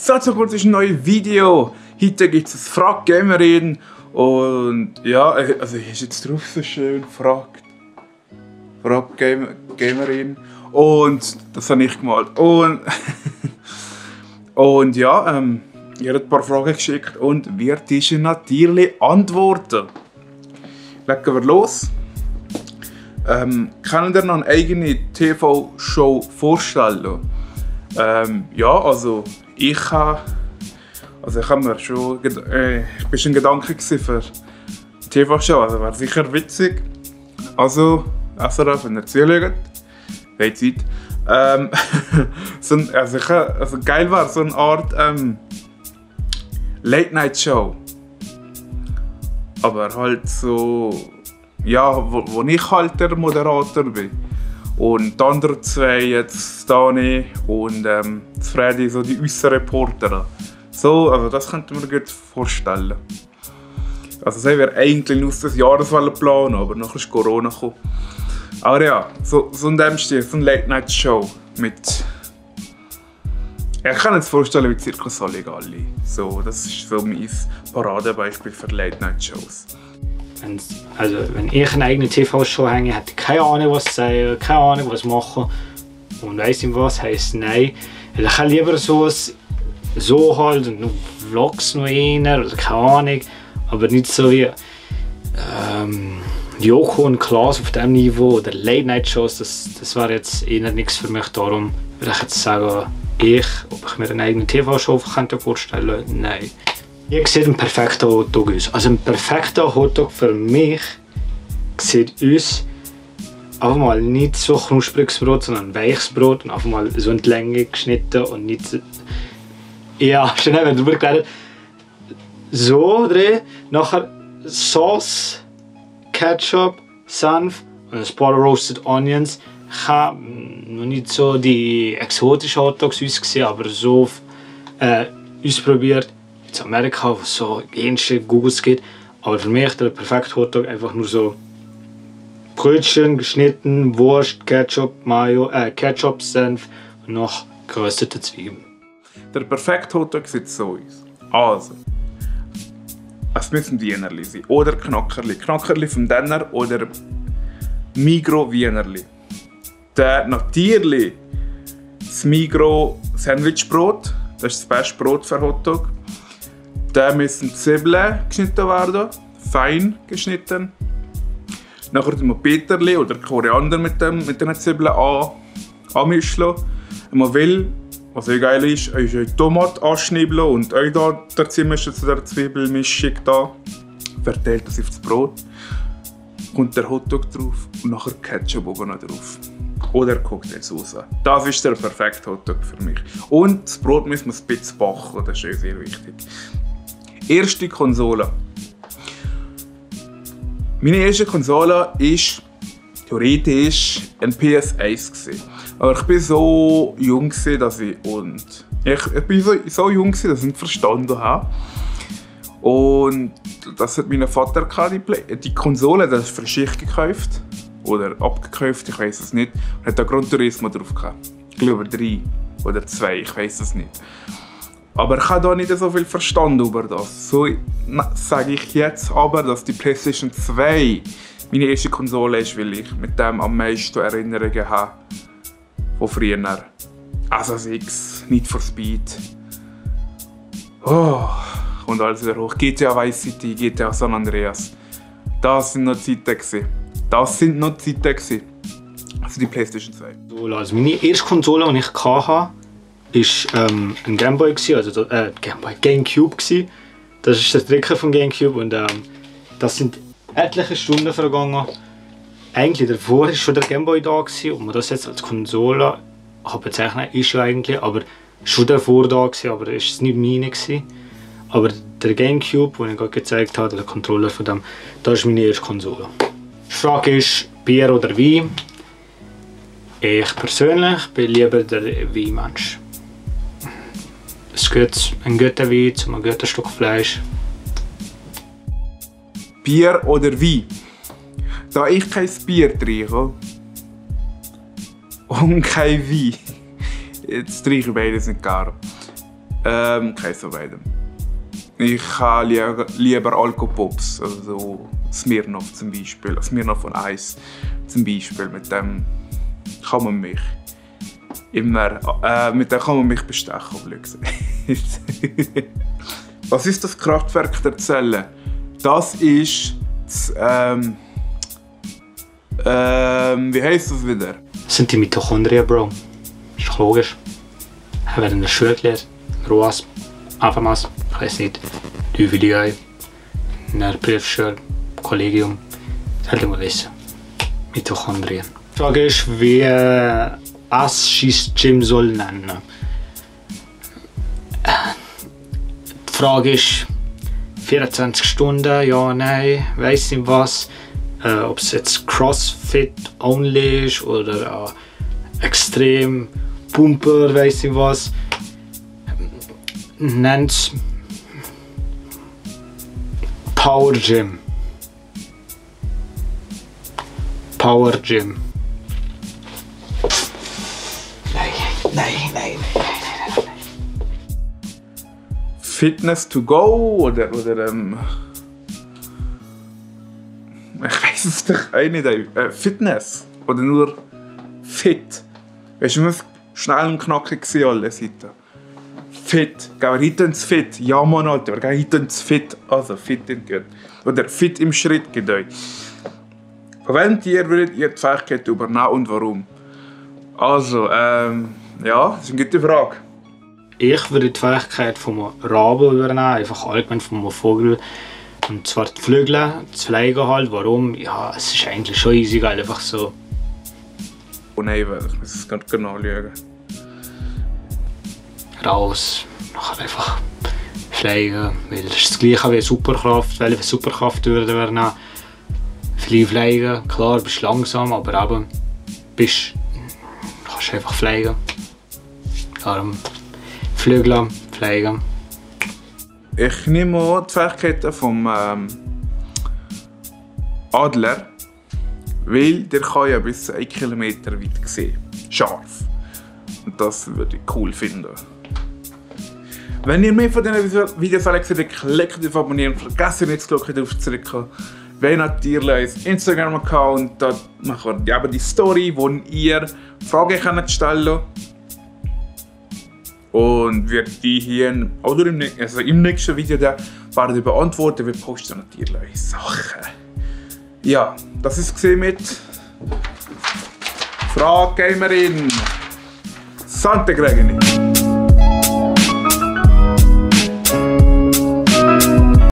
So kurz ist ein neues Video. Heute gibt es ein Frag Gamerin. Und ja, also hier ist jetzt drauf so schön Frag Gamerin. Und das habe ich gemalt. Und ja, ihr habt ein paar Fragen geschickt und wird diese natürlich antworten. Legen wir los. Können ihr noch eine eigene TV-Show vorstellen? Ja, also ich habe mir schon ich bin schon Gedanke für eine TV-Show, also wäre sicher witzig. Also SRF, wenn ihr zuschaut, habt Zeit. Also geil wäre so eine Art Late-Night-Show. Aber halt so, ja, wo ich halt der Moderator bin. Und die anderen zwei, jetzt Dani und Freddy, so die Aussenreporter. So, also das könnte man mir gut vorstellen. Also das wäre eigentlich nur das Jahresplan, aber nachher ist Corona gekommen. Aber ja, so in dem Stil, so eine Late-Night-Show mit... Ja, ich kann mir jetzt vorstellen wie Circus Halligalli. So, das ist so mein Paradebeispiel für Late-Night-Shows. Also, wenn ich eine eigene TV-Show hänge, hätte ich keine Ahnung, was sagen, keine Ahnung, was machen. Und weiss nicht was, heisst nein. Ich kann lieber so halt und noch Vlogs noch einer oder keine Ahnung. Aber nicht so wie Joko und Klaas auf diesem Niveau oder Late-Night-Shows. Das wäre jetzt eher nichts für mich. Darum würde ich jetzt sagen, ob ich mir eine eigene TV-Show vorstellen könnte, nein. Wie sieht ein perfekter Hotdog aus? Also ein perfekter Hotdog für mich sieht aus einfach mal nicht so knuspriges Brot, sondern ein weiches Brot und einfach mal so in die Länge geschnitten und nicht... Ja, schon haben wir darüber geredet. So drehen, nachher Sauce, Ketchup, Senf und ein paar Roasted Onions. Ich habe noch nicht so die exotischen Hotdogs ausgesehen, aber so ausprobiert. In Amerika, wo es so ähnliche Googles gibt. Aber für mich der perfekte Hotdog einfach nur so Brötchen geschnitten, Wurst, Ketchup, Mayo, Ketchup, Senf und noch geröstete Zwiebeln. Der perfekte Hotdog sieht so aus. Also, es müssen Wienerli sein oder Knackerli. Knackerli vom Denner oder Migros Wienerli. Dann natürlich das Migros Sandwichbrot. Das ist das beste Brot für Hotdog. Dann müssen Zwiebeln geschnitten werden, fein geschnitten. Nachher tun wir Peterli oder Koriander mit den Zwiebeln anmischen. Wenn man will, was auch geil ist eine Tomate anschneiden und euch da dazu mischen zu der Zwiebelmischung da. Verteilt das auf das Brot. Kommt der Hotdog drauf und nachher Ketchup oben noch drauf. Oder Cocktailsauce. Das ist der perfekte Hotdog für mich. Und das Brot müssen wir ein bisschen backen, das ist sehr wichtig. Erste Konsole. Meine erste Konsole war theoretisch ein PS1. Aber ich war so jung, dass ich nicht verstanden habe. Und das hat mein Vater die Konsole, das ist für Schicht gekauft. Oder abgekauft, ich weiß es nicht. Und hat da Gran Turismo drauf gehabt. Ich glaube 3 oder 2, ich weiß es nicht. Aber ich habe da nicht so viel verstanden über das. So sage ich jetzt aber, dass die PlayStation 2 meine erste Konsole ist, weil ich mit dem am meisten Erinnerungen habe von früher. Also 6, Need for Speed. Oh, und alles wieder hoch. GTA Vice City, GTA San Andreas. Das sind noch Zeiten. Also die PlayStation 2. Also meine erste Konsole, die ich hatte, war ein Gameboy, also Gamecube. Das ist der Tricker von Gamecube und das sind etliche Stunden vergangen. Eigentlich davor war schon der Gameboy da und man das jetzt als Konsole bezeichnet, ist ja eigentlich, aber schon davor da gewesen, aber es war nicht meine. Aber der Gamecube, den ich gerade gezeigt habe, der Controller von dem, das ist meine erste Konsole. Die Frage ist, Bier oder Wein? Ich persönlich bin lieber der Weinmensch. Ein guter Wein zu einem guten Stück Fleisch. Bier oder Wein? Da ich kein Bier trinke und kein Wein, jetzt trinke ich beides nicht gar. Keins von beidem. Ich habe lieber Alkopops, also so Smirnoff zum Beispiel, Smirnoff von Eis zum Beispiel. Mit dem kann man mich bestechen, blöd gesagt. Was ist das Kraftwerk der Zelle? Das ist das, wie heisst das wieder? Das sind die Mitochondrien, Bro. Ist logisch. Haben wir in der Schule gelernt. ROAS, AFAMAS, ich weiß nicht. Übelei. In der Prüfschule, Kollegium. Das sollte man wissen. Mitochondrien. Die Frage ist, wie das Gym soll nennen. Die Frage ist 24 Stunden, ja, nein, weiss nicht was. Ob es jetzt Crossfit only ist oder extrem Pumper, weiss nicht was. Nennt es Power Gym. Power Gym. Nein. Fitness to go oder ich weiß es doch auch nicht. Fitness oder nur fit. Weißt du, man muss schnell und knackig sein, alle Seiten. Fit. Gehen wir heute ins Fit? Ja, Mann, Alter, wir gehen heute ins Fit. Also, fit in gut. Oder fit im Schritt geht euch. Von welchem Tier würdet ihr die Fähigkeit übernehmen und warum? Also, ja, das ist eine gute Frage. Ich würde die Fähigkeit vom Raben übernehmen, einfach allgemein vom Vogel. Und zwar die Flügel, das Fliegen halt. Warum? Ja, es ist eigentlich schon easy, geil, einfach so. Oh nein, ich muss es ganz genau schauen. Raus, nachher einfach fliegen, weil das ist das gleiche wie Superkraft. Welche Superkraft würde ich nehmen? Viel fliegen, klar, bist langsam, aber eben kannst einfach fliegen. Darum Flügel, fliegen. Ich nehme auch die Fähigkeiten vom Adler, weil der kann ja bis 1 Kilometer weit sehen. Scharf. Und das würde ich cool finden. Wenn ihr mehr von diesen Videos seht, klickt auf Abonnieren und vergesst nicht, die Glocke drauf zu drücken. Wenn natürlich unser Instagram-Account, da machen wir die Story, wo ihr Fragen könnt stellen. Und wird die hier oder im nächsten Video da werden beantworten. Wir posten natürlich Sachen. Ja, das ist es mit Frage Gamerin Sante Gregeni.